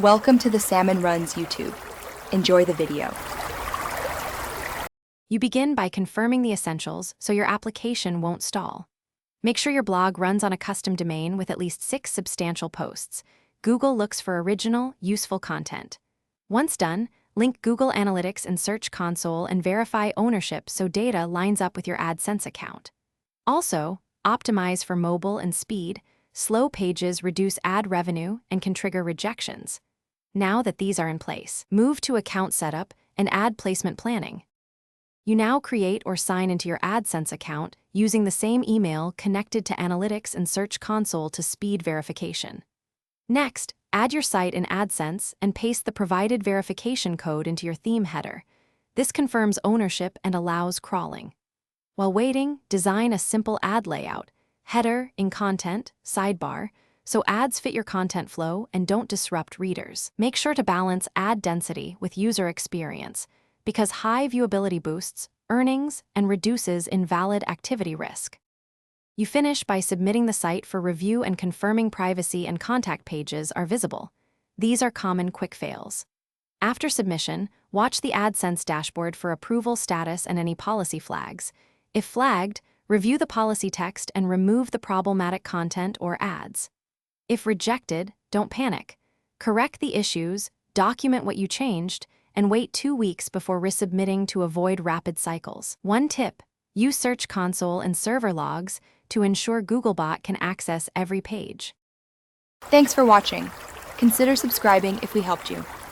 Welcome to the Salmon Runs YouTube. Enjoy the video. You begin by confirming the essentials so your application won't stall. Make sure your blog runs on a custom domain with at least 6 substantial posts. Google looks for original, useful content. Once done, link Google Analytics and Search Console and verify ownership so data lines up with your AdSense account. Also, optimize for mobile and speed. Slow pages reduce ad revenue and can trigger rejections. Now that these are in place, move to account setup and ad placement planning. You now create or sign into your AdSense account using the same email connected to Analytics and Search Console to speed verification. Next, add your site in AdSense and paste the provided verification code into your theme header. This confirms ownership and allows crawling. While waiting, design a simple ad layout. Header, in content, sidebar, so ads fit your content flow and don't disrupt readers. Make sure to balance ad density with user experience, because high viewability boosts earnings and reduces invalid activity risk. You finish by submitting the site for review and confirming privacy and contact pages are visible. These are common quick fails. After submission, watch the AdSense dashboard for approval status and any policy flags. If flagged, review the policy text and remove the problematic content or ads. If rejected, don't panic. Correct the issues, document what you changed, and wait 2 weeks before resubmitting to avoid rapid cycles. One tip: use Search Console and server logs to ensure Googlebot can access every page. Thanks for watching. Consider subscribing if we helped you.